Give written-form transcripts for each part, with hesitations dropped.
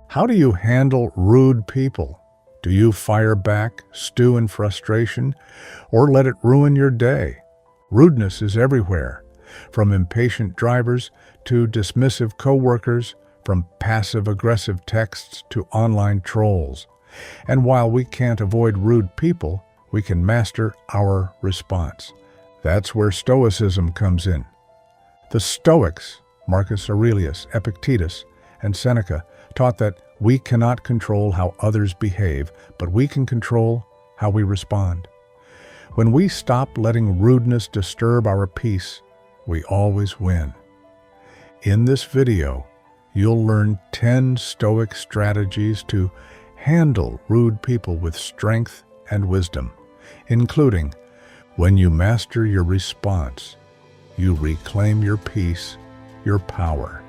How do you handle rude people? Do you fire back, stew in frustration, or let it ruin your day? Rudeness is everywhere, from impatient drivers to dismissive coworkers, from passive-aggressive texts to online trolls. And while we can't avoid rude people, we can master our response. That's where Stoicism comes in. The Stoics, Marcus Aurelius, Epictetus, and Seneca, taught that we cannot control how others behave, but we can control how we respond. When we stop letting rudeness disturb our peace, we always win. In this video, you'll learn 10 Stoic strategies to handle rude people with strength and wisdom, including when you master your response, you reclaim your peace, your power,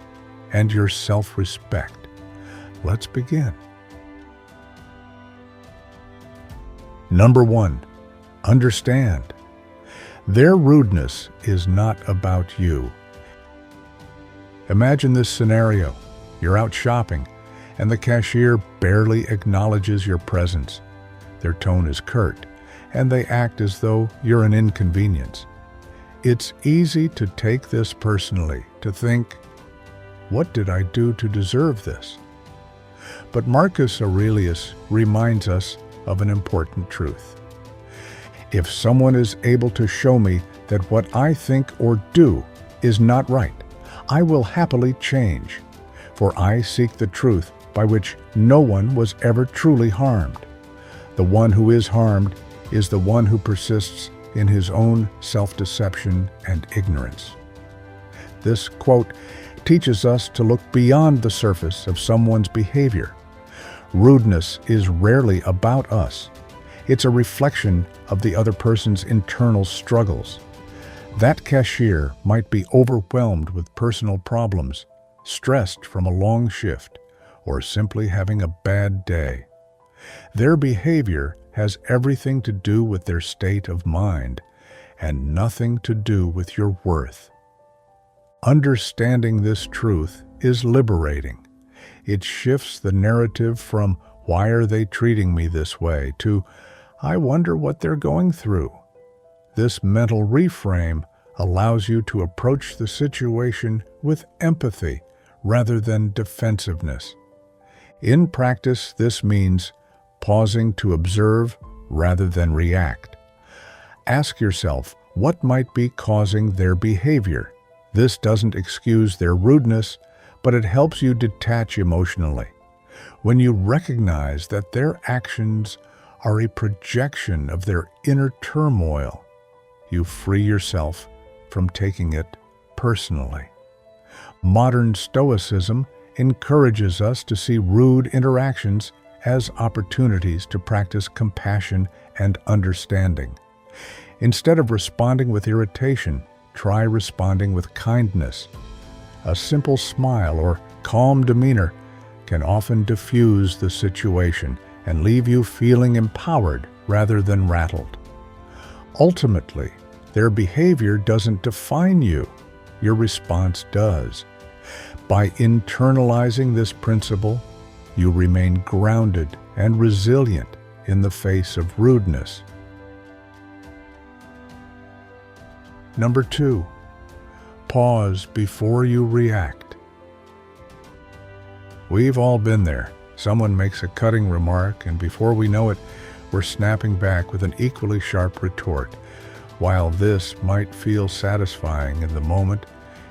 and your self-respect. Let's begin. Number 1. Understand. Their rudeness is not about you. Imagine this scenario. You're out shopping, and the cashier barely acknowledges your presence. Their tone is curt, and they act as though you're an inconvenience. It's easy to take this personally, to think, "What did I do to deserve this?" But Marcus Aurelius reminds us of an important truth. If someone is able to show me that what I think or do is not right, I will happily change, for I seek the truth by which no one was ever truly harmed. The one who is harmed is the one who persists in his own self-deception and ignorance. This quote teaches us to look beyond the surface of someone's behavior. Rudeness is rarely about us. It's a reflection of the other person's internal struggles. That cashier might be overwhelmed with personal problems, stressed from a long shift, or simply having a bad day. Their behavior has everything to do with their state of mind and nothing to do with your worth. Understanding this truth is liberating. It shifts the narrative from "Why are they treating me this way?" to "I wonder what they're going through." This mental reframe allows you to approach the situation with empathy rather than defensiveness. In practice, this means pausing to observe rather than react. Ask yourself, what might be causing their behavior? This doesn't excuse their rudeness, but it helps you detach emotionally. When you recognize that their actions are a projection of their inner turmoil, you free yourself from taking it personally. Modern Stoicism encourages us to see rude interactions as opportunities to practice compassion and understanding. Instead of responding with irritation, try responding with kindness. A simple smile or calm demeanor can often diffuse the situation and leave you feeling empowered rather than rattled. Ultimately, their behavior doesn't define you. Your response does. By internalizing this principle, you remain grounded and resilient in the face of rudeness. Number 2. Pause before you react. We've all been there. Someone makes a cutting remark, and before we know it, we're snapping back with an equally sharp retort. While this might feel satisfying in the moment,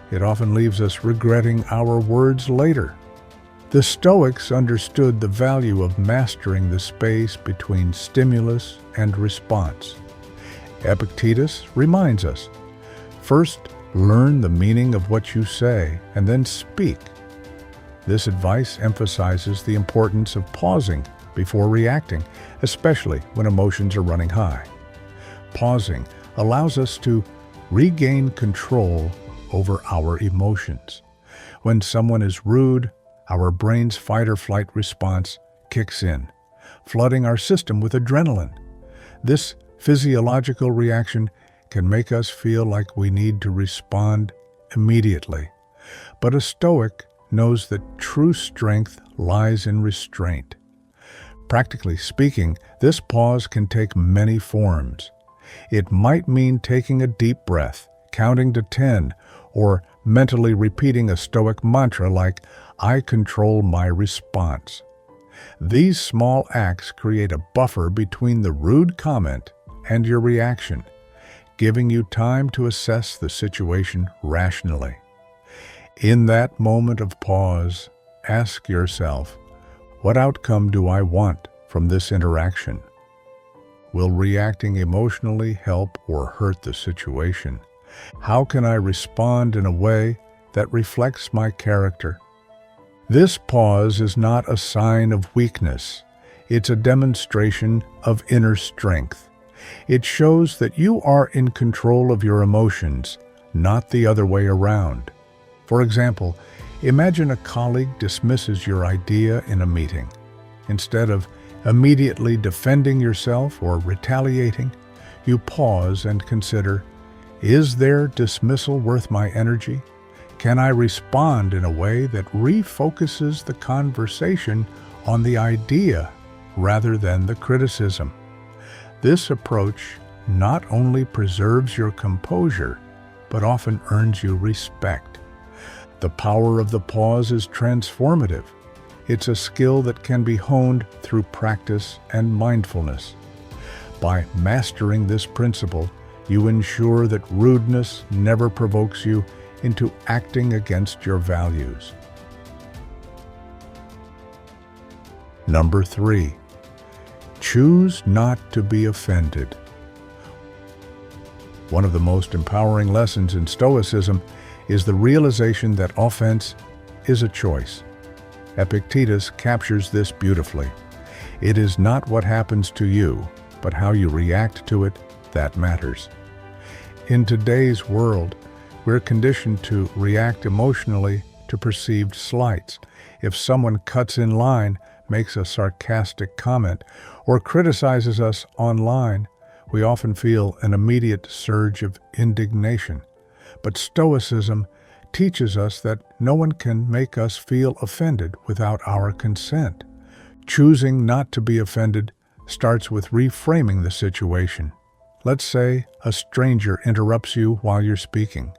it often leaves us regretting our words later. The Stoics understood the value of mastering the space between stimulus and response. Epictetus reminds us, first, learn the meaning of what you say and then speak. This advice emphasizes the importance of pausing before reacting, especially when emotions are running high. Pausing allows us to regain control over our emotions. When someone is rude, our brain's fight-or-flight response kicks in, flooding our system with adrenaline. This physiological reaction can make us feel like we need to respond immediately. But a Stoic knows that true strength lies in restraint. Practically speaking, this pause can take many forms. It might mean taking a deep breath, counting to 10, or mentally repeating a Stoic mantra like, "I control my response." These small acts create a buffer between the rude comment and your reaction, giving you time to assess the situation rationally. In that moment of pause, ask yourself, what outcome do I want from this interaction? Will reacting emotionally help or hurt the situation? How can I respond in a way that reflects my character? This pause is not a sign of weakness. It's a demonstration of inner strength. It shows that you are in control of your emotions, not the other way around. For example, imagine a colleague dismisses your idea in a meeting. Instead of immediately defending yourself or retaliating, you pause and consider, is their dismissal worth my energy? Can I respond in a way that refocuses the conversation on the idea rather than the criticism? This approach not only preserves your composure, but often earns you respect. The power of the pause is transformative. It's a skill that can be honed through practice and mindfulness. By mastering this principle, you ensure that rudeness never provokes you into acting against your values. Number 3, choose not to be offended. One of the most empowering lessons in Stoicism is the realization that offense is a choice. Epictetus captures this beautifully. It is not what happens to you, but how you react to it that matters. In today's world, we're conditioned to react emotionally to perceived slights. If someone cuts in line, makes a sarcastic comment, or criticizes us online, we often feel an immediate surge of indignation. But Stoicism teaches us that no one can make us feel offended without our consent. Choosing not to be offended starts with reframing the situation. Let's say a stranger interrupts you while you're speaking.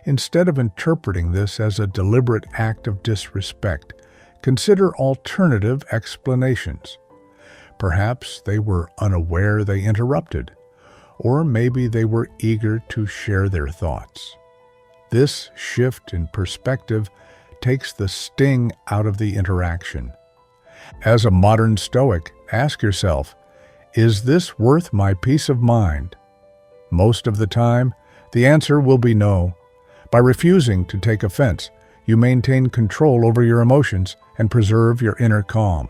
Instead of interpreting this as a deliberate act of disrespect, consider alternative explanations. Perhaps they were unaware they interrupted, or maybe they were eager to share their thoughts. This shift in perspective takes the sting out of the interaction. As a modern Stoic, ask yourself, is this worth my peace of mind? Most of the time, the answer will be no. By refusing to take offense, you maintain control over your emotions and preserve your inner calm.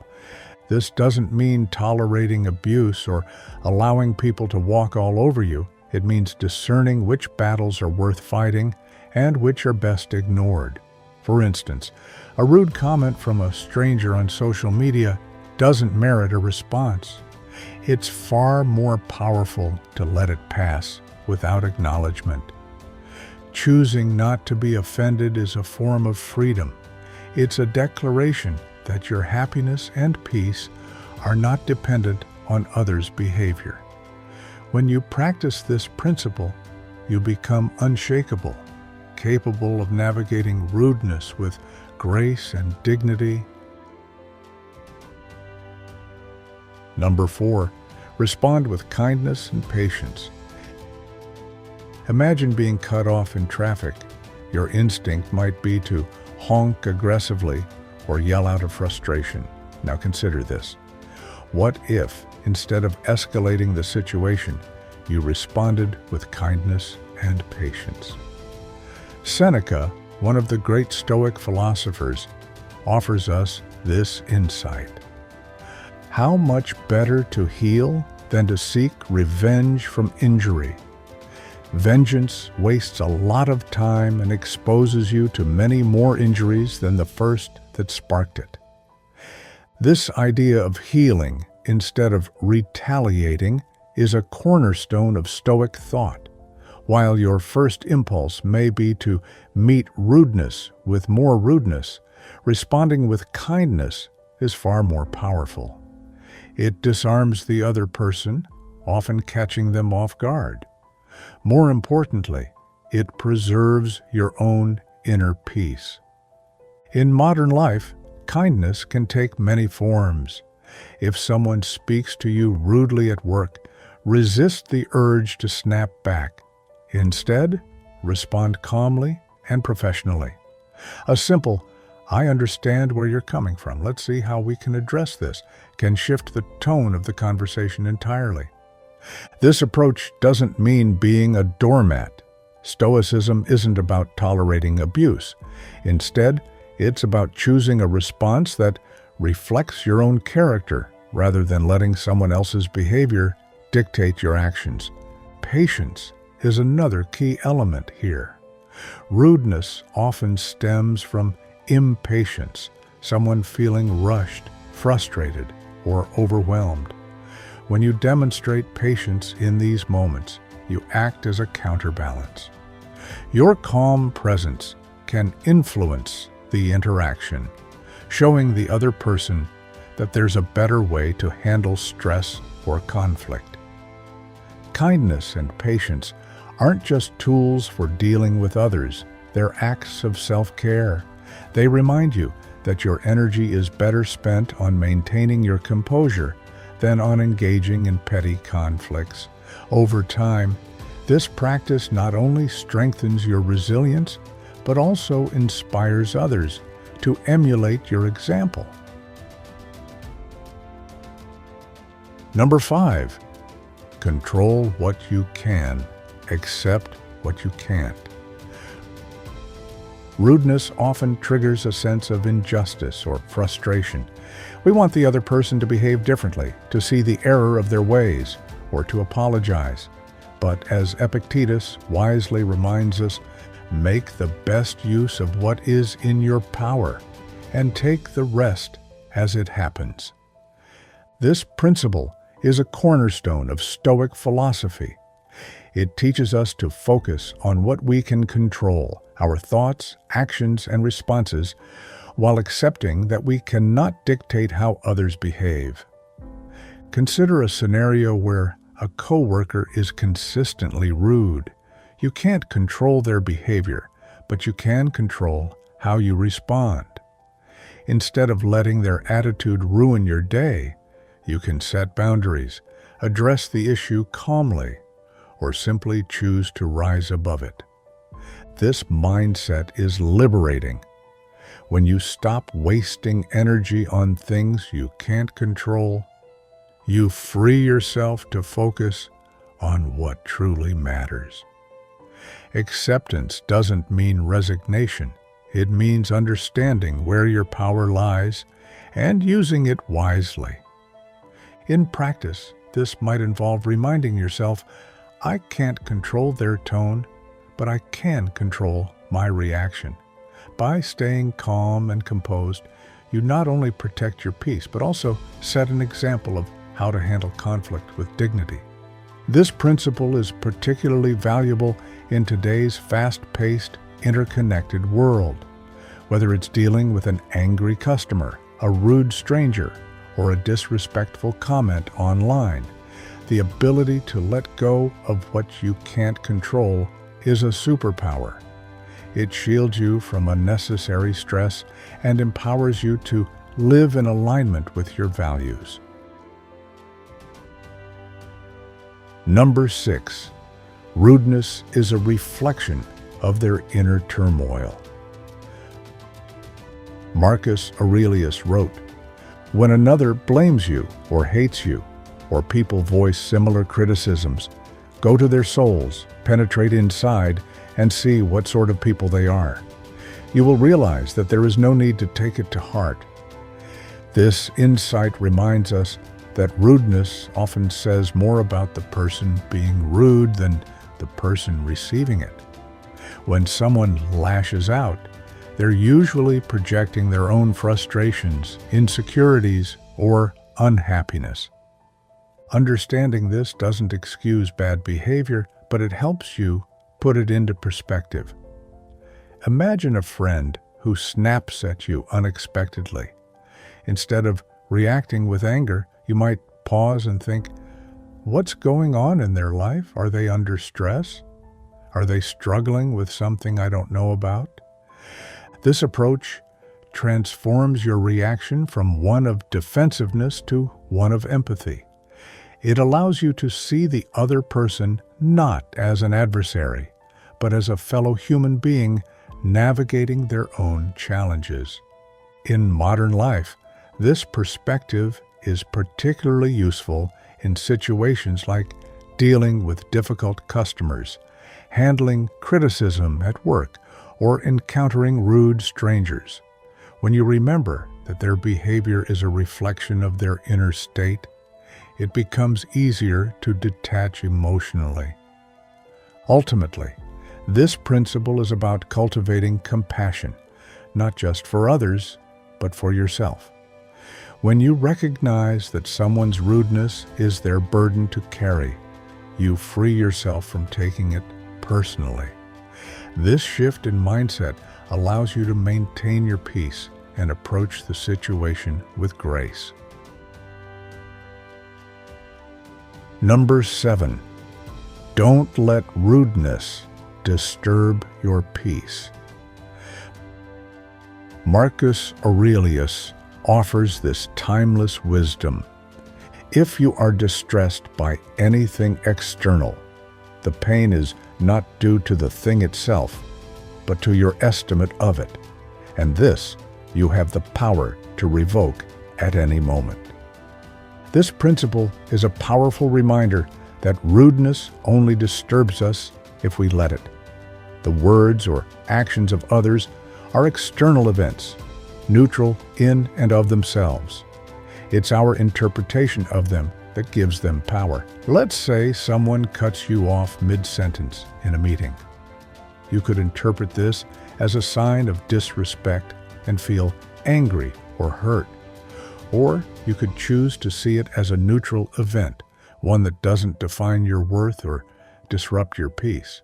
This doesn't mean tolerating abuse or allowing people to walk all over you. It means discerning which battles are worth fighting and which are best ignored. For instance, a rude comment from a stranger on social media doesn't merit a response. It's far more powerful to let it pass without acknowledgement. Choosing not to be offended is a form of freedom. It's a declaration that your happiness and peace are not dependent on others' behavior. When you practice this principle, you become unshakable, capable of navigating rudeness with grace and dignity. Number 4, respond with kindness and patience. Imagine being cut off in traffic. Your instinct might be to honk aggressively or yell out of frustration. Now consider this. What if, instead of escalating the situation, you responded with kindness and patience? Seneca, one of the great Stoic philosophers, offers us this insight. How much better to heal than to seek revenge from injury? Vengeance wastes a lot of time and exposes you to many more injuries than the first that sparked it. This idea of healing instead of retaliating is a cornerstone of Stoic thought. While your first impulse may be to meet rudeness with more rudeness, Responding with kindness is far more powerful. It disarms the other person, often catching them off guard. More importantly, it preserves your own inner peace. In modern life, kindness can take many forms. If someone speaks to you rudely at work, resist the urge to snap back. Instead, respond calmly and professionally. A simple, "I understand where you're coming from. Let's see how we can address this," can shift the tone of the conversation entirely. This approach doesn't mean being a doormat. Stoicism isn't about tolerating abuse. Instead, it's about choosing a response that reflects your own character rather than letting someone else's behavior dictate your actions. Patience is another key element here. Rudeness often stems from impatience, someone feeling rushed, frustrated, or overwhelmed. When you demonstrate patience in these moments, you act as a counterbalance. Your calm presence can influence the interaction, showing the other person that there's a better way to handle stress or conflict. Kindness and patience aren't just tools for dealing with others, they're acts of self-care. They remind you that your energy is better spent on maintaining your composure than on engaging in petty conflicts. Over time, this practice not only strengthens your resilience, but also inspires others to emulate your example. Number 5, control what you can, accept what you can't. Rudeness often triggers a sense of injustice or frustration. We want the other person to behave differently, to see the error of their ways, or to apologize. But as Epictetus wisely reminds us, make the best use of what is in your power, and take the rest as it happens. This principle is a cornerstone of Stoic philosophy. It teaches us to focus on what we can control, our thoughts, actions, and responses, while accepting that we cannot dictate how others behave. Consider a scenario where a coworker is consistently rude. You can't control their behavior, but you can control how you respond. Instead of letting their attitude ruin your day, you can set boundaries, address the issue calmly, or simply choose to rise above it. This mindset is liberating. When you stop wasting energy on things you can't control, you free yourself to focus on what truly matters. Acceptance doesn't mean resignation. It means understanding where your power lies and using it wisely. In practice, this might involve reminding yourself, I can't control their tone, but I can control my reaction. By staying calm and composed, you not only protect your peace, but also set an example of how to handle conflict with dignity. This principle is particularly valuable in today's fast-paced, interconnected world. Whether it's dealing with an angry customer, a rude stranger, or a disrespectful comment online, the ability to let go of what you can't control is a superpower. It shields you from unnecessary stress and empowers you to live in alignment with your values. Number 6, rudeness is a reflection of their inner turmoil. Marcus Aurelius wrote, "When another blames you or hates you, or people voice similar criticisms, go to their souls, penetrate inside, and see what sort of people they are. You will realize that there is no need to take it to heart." This insight reminds us that rudeness often says more about the person being rude than the person receiving it. When someone lashes out, they're usually projecting their own frustrations, insecurities, or unhappiness. Understanding this doesn't excuse bad behavior, but it helps you put it into perspective. Imagine a friend who snaps at you unexpectedly. Instead of reacting with anger, you might pause and think, what's going on in their life? Are they under stress? Are they struggling with something I don't know about? This approach transforms your reaction from one of defensiveness to one of empathy. It allows you to see the other person not as an adversary, but as a fellow human being navigating their own challenges. In modern life, this perspective is particularly useful in situations like dealing with difficult customers, handling criticism at work, or encountering rude strangers. When you remember that their behavior is a reflection of their inner state, it becomes easier to detach emotionally. Ultimately, this principle is about cultivating compassion, not just for others, but for yourself. When you recognize that someone's rudeness is their burden to carry, you free yourself from taking it personally. This shift in mindset allows you to maintain your peace and approach the situation with grace. Number 7, don't let rudeness disturb your peace. Marcus Aurelius offers this timeless wisdom. If you are distressed by anything external, the pain is not due to the thing itself, but to your estimate of it, and this you have the power to revoke at any moment. This principle is a powerful reminder that rudeness only disturbs us if we let it. The words or actions of others are external events, neutral in and of themselves. It's our interpretation of them that gives them power. Let's say someone cuts you off mid-sentence in a meeting. You could interpret this as a sign of disrespect and feel angry or hurt. Or you could choose to see it as a neutral event, one that doesn't define your worth or disrupt your peace.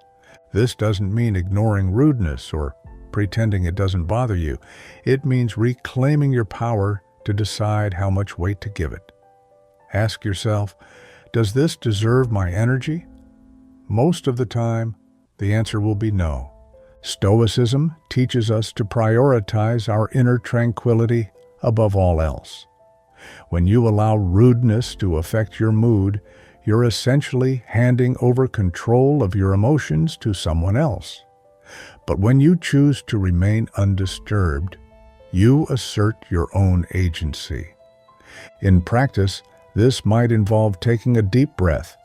This doesn't mean ignoring rudeness or pretending it doesn't bother you. It means reclaiming your power to decide how much weight to give it. Ask yourself, does this deserve my energy? Most of the time, the answer will be no. Stoicism teaches us to prioritize our inner tranquility above all else. When you allow rudeness to affect your mood, you're essentially handing over control of your emotions to someone else. But when you choose to remain undisturbed, you assert your own agency. In practice, this might involve taking a deep breath,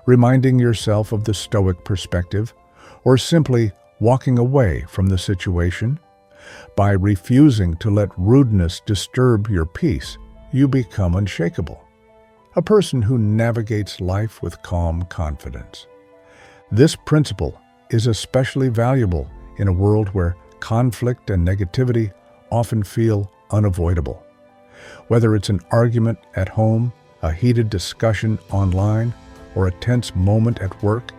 reminding yourself of the Stoic perspective, or simply walking away from the situation. By refusing to let rudeness disturb your peace, you become unshakable, a person who navigates life with calm confidence. This principle is especially valuable in a world where conflict and negativity often feel unavoidable. Whether it's an argument at home, a heated discussion online, or a tense moment at work,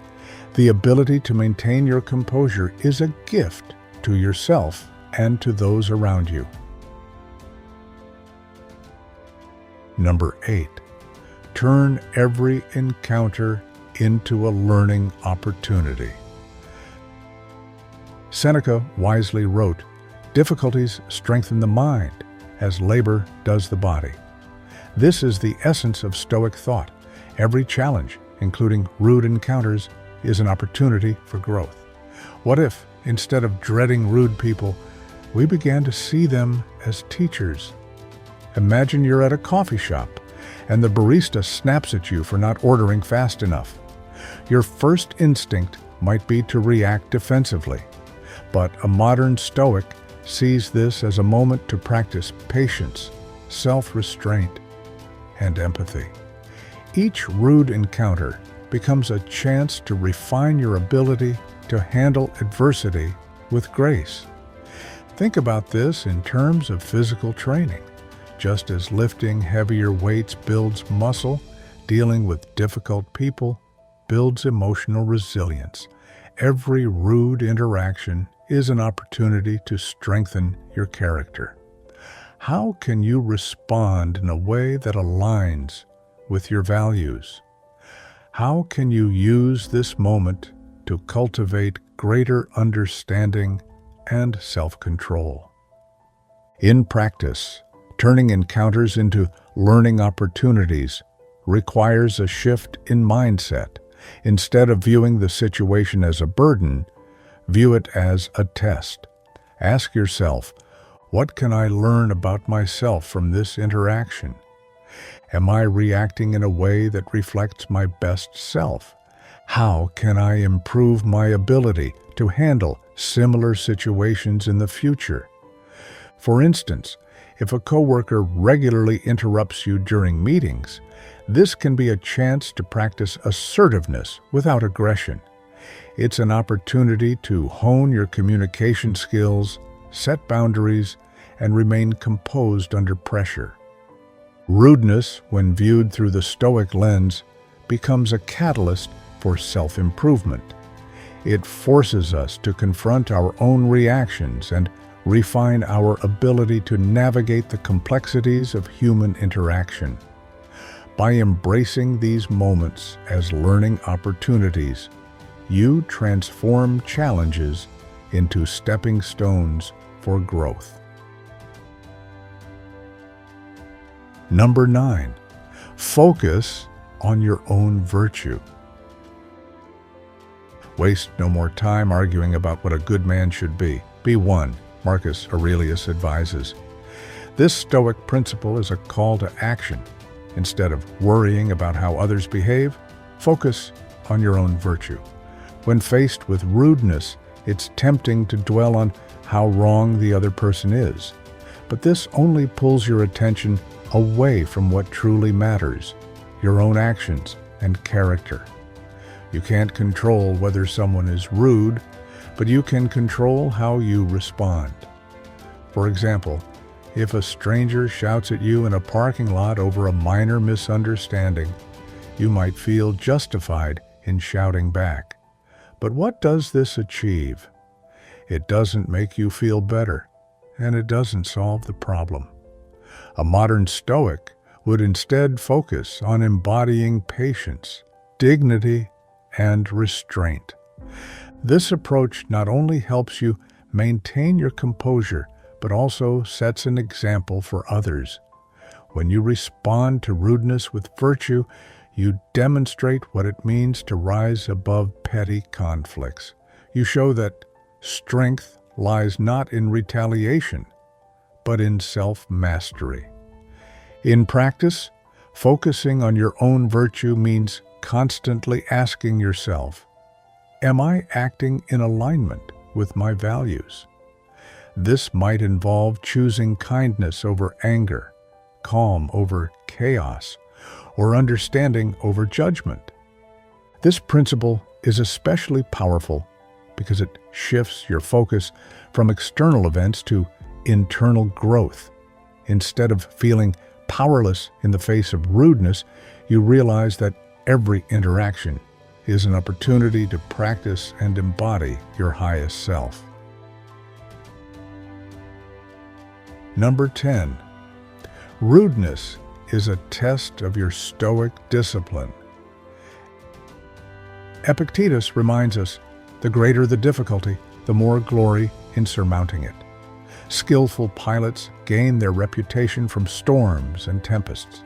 the ability to maintain your composure is a gift to yourself and to those around you. Number 8, turn every encounter into a learning opportunity. Seneca wisely wrote, "Difficulties strengthen the mind, as labor does the body." This is the essence of Stoic thought. Every challenge, including rude encounters, is an opportunity for growth. What if, instead of dreading rude people, we began to see them as teachers? Imagine you're at a coffee shop and the barista snaps at you for not ordering fast enough. Your first instinct might be to react defensively, but a modern Stoic sees this as a moment to practice patience, self-restraint, and empathy. Each rude encounter becomes a chance to refine your ability to handle adversity with grace. Think about this in terms of physical training. Just as lifting heavier weights builds muscle, dealing with difficult people builds emotional resilience. Every rude interaction is an opportunity to strengthen your character. How can you respond in a way that aligns with your values? How can you use this moment to cultivate greater understanding and self-control? In practice, turning encounters into learning opportunities requires a shift in mindset. Instead of viewing the situation as a burden, view it as a test. Ask yourself, what can I learn about myself from this interaction? Am I reacting in a way that reflects my best self? How can I improve my ability to handle similar situations in the future? For instance, if a coworker regularly interrupts you during meetings, this can be a chance to practice assertiveness without aggression. It's an opportunity to hone your communication skills, set boundaries, and remain composed under pressure. Rudeness, when viewed through the Stoic lens, becomes a catalyst for self-improvement. It forces us to confront our own reactions and refine our ability to navigate the complexities of human interaction. By embracing these moments as learning opportunities, you transform challenges into stepping stones for growth. Number 9, focus on your own virtue. Waste no more time arguing about what a good man should be. Be one, Marcus Aurelius advises. This Stoic principle is a call to action. Instead of worrying about how others behave, focus on your own virtue. When faced with rudeness, it's tempting to dwell on how wrong the other person is. But this only pulls your attention away from what truly matters, your own actions and character. You can't control whether someone is rude, but you can control how you respond. For example, if a stranger shouts at you in a parking lot over a minor misunderstanding, you might feel justified in shouting back. But what does this achieve? It doesn't make you feel better, and it doesn't solve the problem. A modern Stoic would instead focus on embodying patience, dignity, and restraint. This approach not only helps you maintain your composure, but also sets an example for others. When you respond to rudeness with virtue, you demonstrate what it means to rise above petty conflicts. You show that strength lies not in retaliation, but in self-mastery. In practice, focusing on your own virtue means constantly asking yourself, am I acting in alignment with my values? This might involve choosing kindness over anger, calm over chaos, or understanding over judgment. This principle is especially powerful because it shifts your focus from external events to internal growth. Instead of feeling powerless in the face of rudeness, you realize that every interaction is an opportunity to practice and embody your highest self. Number 10, rudeness is a test of your Stoic discipline. Epictetus reminds us, the greater the difficulty, the more glory in surmounting it. Skillful pilots gain their reputation from storms and tempests.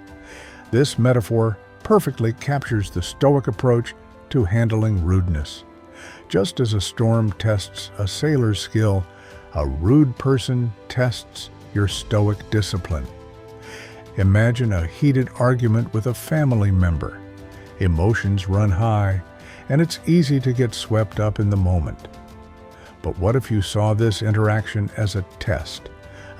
This metaphor perfectly captures the Stoic approach to handling rudeness. Just as a storm tests a sailor's skill, a rude person tests your Stoic discipline. Imagine a heated argument with a family member. Emotions run high, and it's easy to get swept up in the moment. But what if you saw this interaction as a test,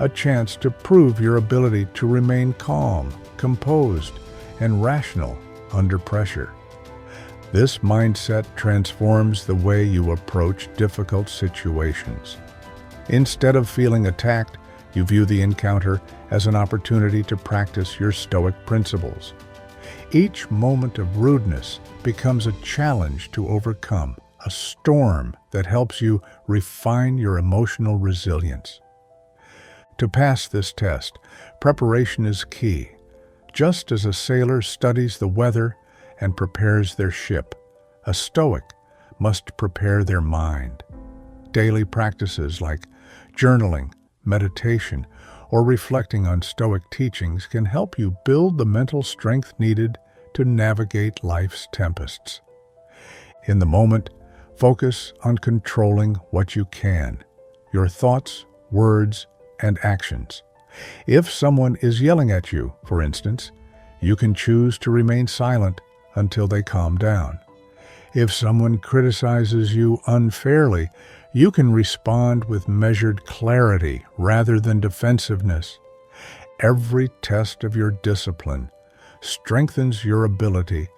a chance to prove your ability to remain calm, composed, and rational under pressure? This mindset transforms the way you approach difficult situations. Instead of feeling attacked, you view the encounter as an opportunity to practice your Stoic principles. Each moment of rudeness becomes a challenge to overcome, a storm that helps you refine your emotional resilience. To pass this test, preparation is key. Just as a sailor studies the weather and prepares their ship, a Stoic must prepare their mind. Daily practices like journaling, meditation, or reflecting on Stoic teachings can help you build the mental strength needed to navigate life's tempests. In the moment, focus on controlling what you can, your thoughts, words, and actions. If someone is yelling at you, for instance, you can choose to remain silent until they calm down. If someone criticizes you unfairly, you can respond with measured clarity rather than defensiveness. Every test of your discipline strengthens your ability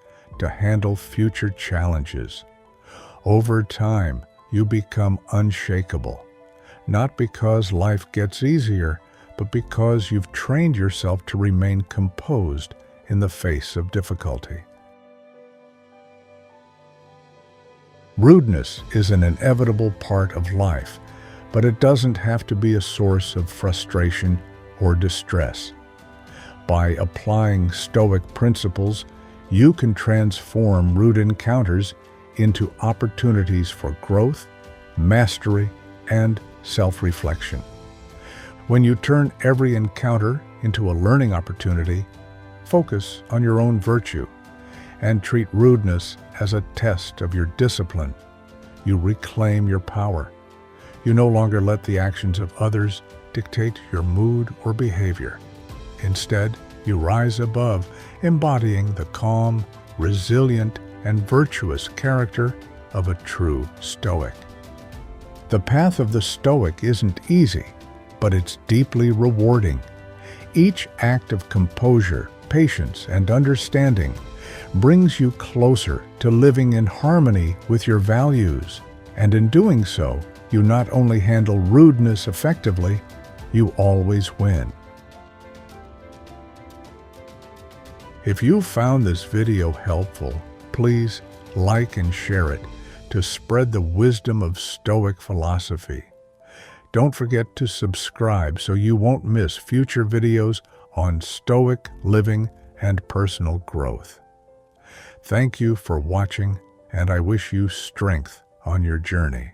to handle future challenges. Over time, you become unshakable, not because life gets easier, but because you've trained yourself to remain composed in the face of difficulty. Rudeness is an inevitable part of life, but it doesn't have to be a source of frustration or distress. By applying Stoic principles, you can transform rude encounters into opportunities for growth, mastery, and self-reflection. When you turn every encounter into a learning opportunity, focus on your own virtue and treat rudeness as a test of your discipline. You reclaim your power. You no longer let the actions of others dictate your mood or behavior. Instead, you rise above, embodying the calm, resilient, and virtuous character of a true Stoic. The path of the Stoic isn't easy, but it's deeply rewarding. Each act of composure, patience, and understanding brings you closer to living in harmony with your values, and in doing so, you not only handle rudeness effectively, you always win. If you found this video helpful, please like and share it to spread the wisdom of Stoic philosophy. Don't forget to subscribe so you won't miss future videos on Stoic living and personal growth. Thank you for watching, and I wish you strength on your journey.